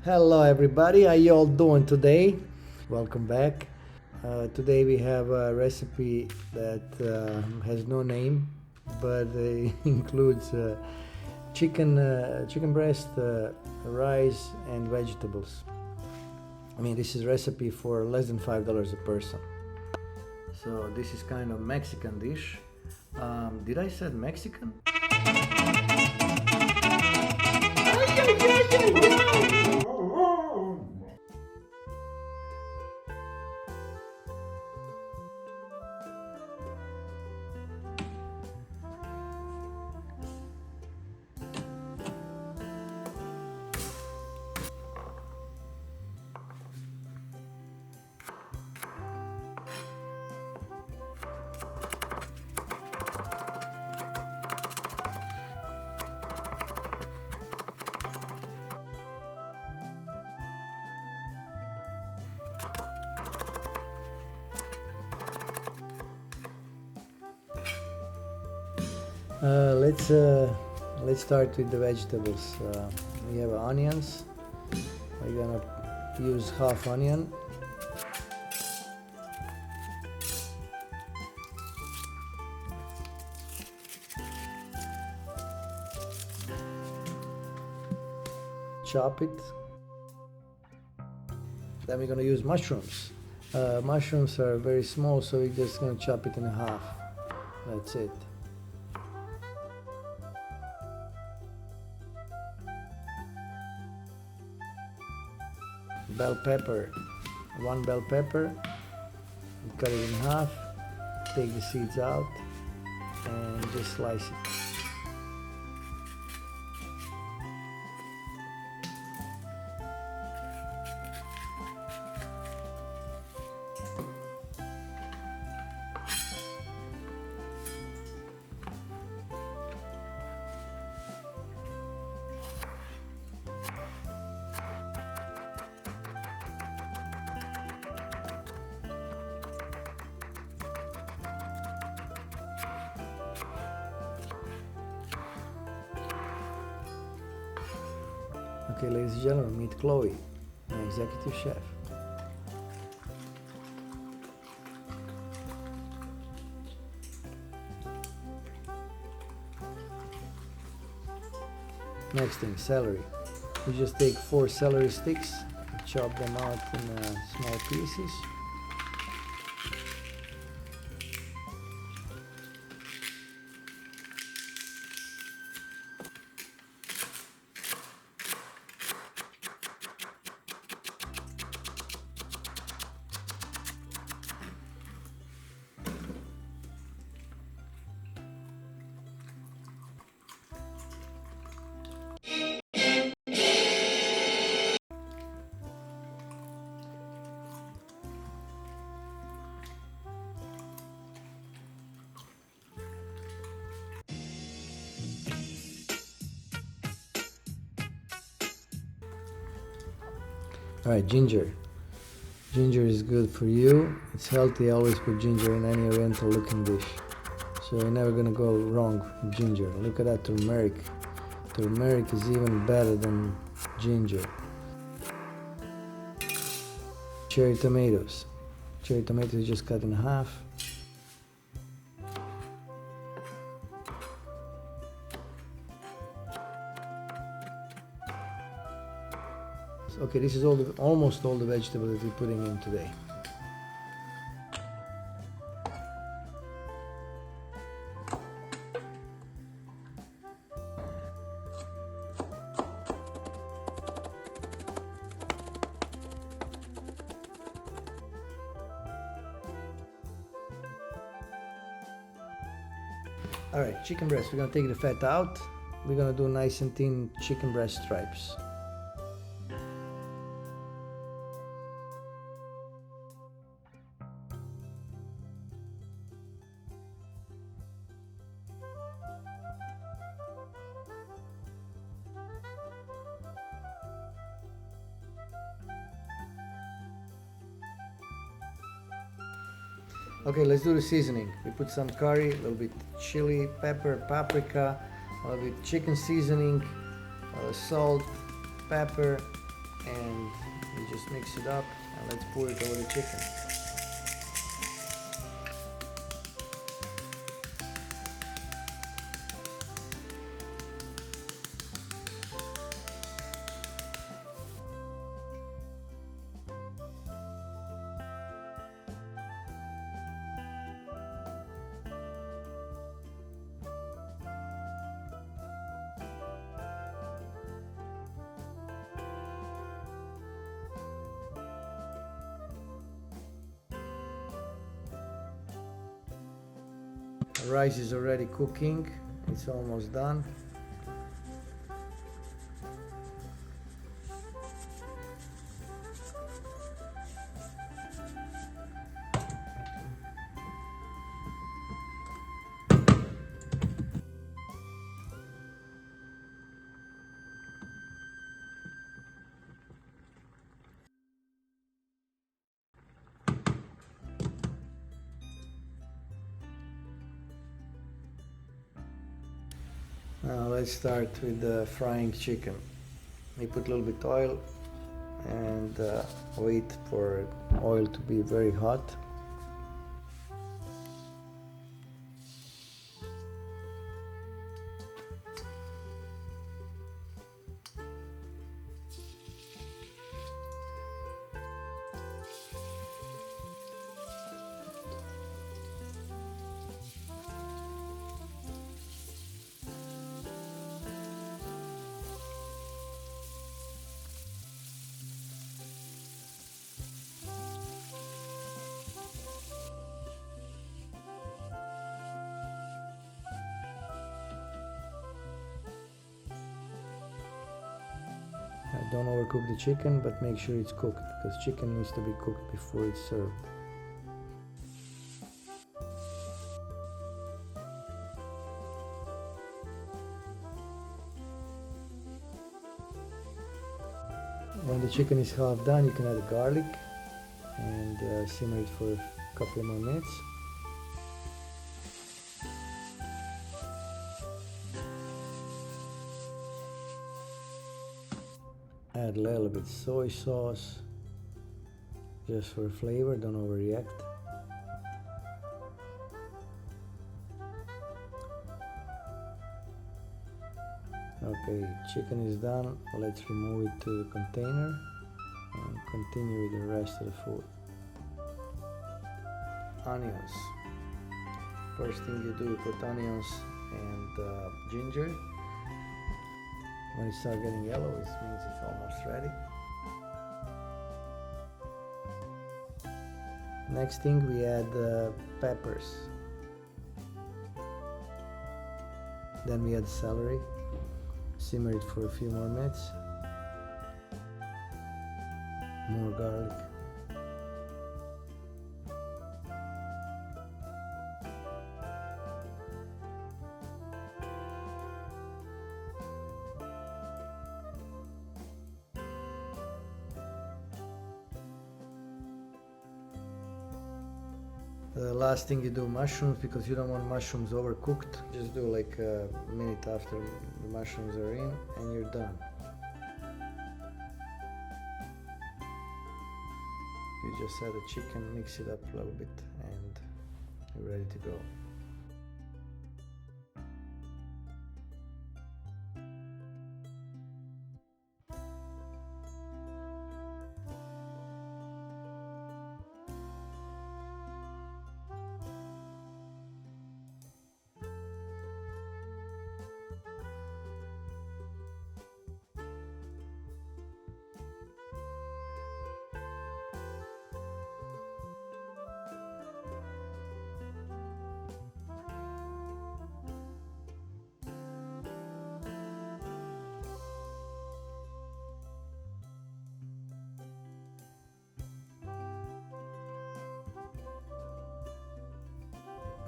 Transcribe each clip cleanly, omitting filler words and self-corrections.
Hello everybody, how you all doing today? Welcome back. Today we have a recipe that has no name, but includes chicken breast, rice, and vegetables. I mean, this is a recipe for less than $5 a person. So this is kind of Mexican dish. Did I said Mexican? Let's start with the vegetables. We have onions. We're gonna use half onion. Chop it. Then we're gonna use mushrooms. Mushrooms are very small, so we're just gonna chop it in half. That's it. Bell pepper, one bell pepper, cut it in half, take the seeds out, and just slice it. Okay, ladies and gentlemen, meet Chloe, my executive chef. Next thing, celery. You just take 4 celery sticks, chop them out in small pieces. Alright, ginger. Ginger is good for you. It's healthy. I always put ginger in any oriental looking dish. So you're never gonna go wrong with ginger. Look at that turmeric. Turmeric is even better than ginger. Cherry tomatoes. Cherry tomatoes just cut in half. Okay, this is almost all the vegetables that we're putting in today. Alright, chicken breast. We're gonna take the fat out. We're gonna do nice and thin chicken breast stripes. Okay, let's do the seasoning. We put some curry, a little bit chili, pepper, paprika, a little bit chicken seasoning, salt, pepper, and you just mix it up, and let's pour it over the chicken. The rice is already cooking, it's almost done. Now let's start with the frying chicken. We put a little bit oil and wait for oil to be very hot. Don't overcook the chicken, but make sure it's cooked, because chicken needs to be cooked before it's served. When the chicken is half done, you can add garlic and simmer it for a couple more minutes. Add a little bit soy sauce, just for flavor, don't overreact. Okay, chicken is done, let's remove it to the container and continue with the rest of the food. Onions. First thing you do, you put onions and ginger. When it starts getting yellow, it means it's almost ready. Next thing, we add peppers. Then we add celery. Simmer it for a few more minutes. More garlic. The last thing you do mushrooms, because you don't want mushrooms overcooked. Just do like a minute after the mushrooms are in and you're done. You just add the chicken, mix it up a little bit and you're ready to go.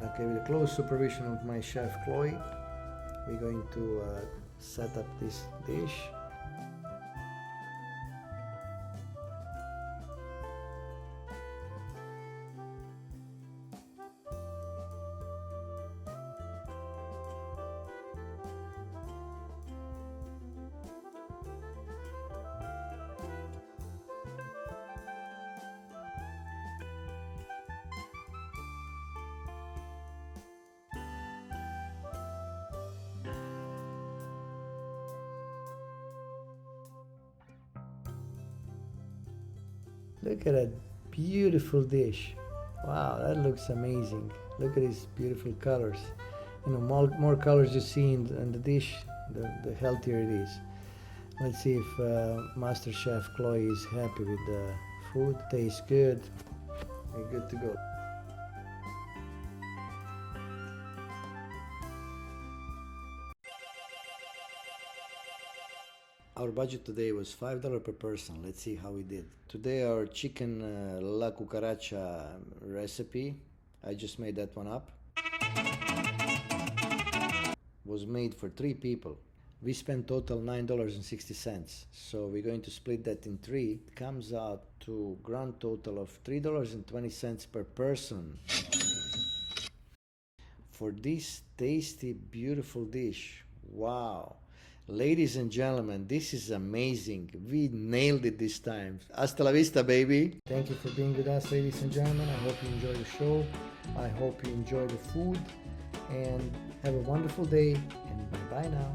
Okay, with the close supervision of my chef Chloe, we're going to set up this dish. Look at that beautiful dish. Wow, that looks amazing. Look at these beautiful colors. You know, more colors you see in the dish, the healthier it is. Let's see if Master Chef Chloe is happy with the food. Tastes good. We're good to go. Our budget today was $5 per person. Let's see how we did. Today our chicken la cucaracha recipe, I just made that one up, was made for 3 people. We spent total $9.60. So we're going to split that in 3. It comes out to grand total of $3.20 per person. For this tasty, beautiful dish. Wow. Ladies and gentlemen, this is amazing. We nailed it this time. Hasta la vista, baby. Thank you for being with us, ladies and gentlemen. I hope you enjoy the show. I hope you enjoy the food. And have a wonderful day. And bye-bye now.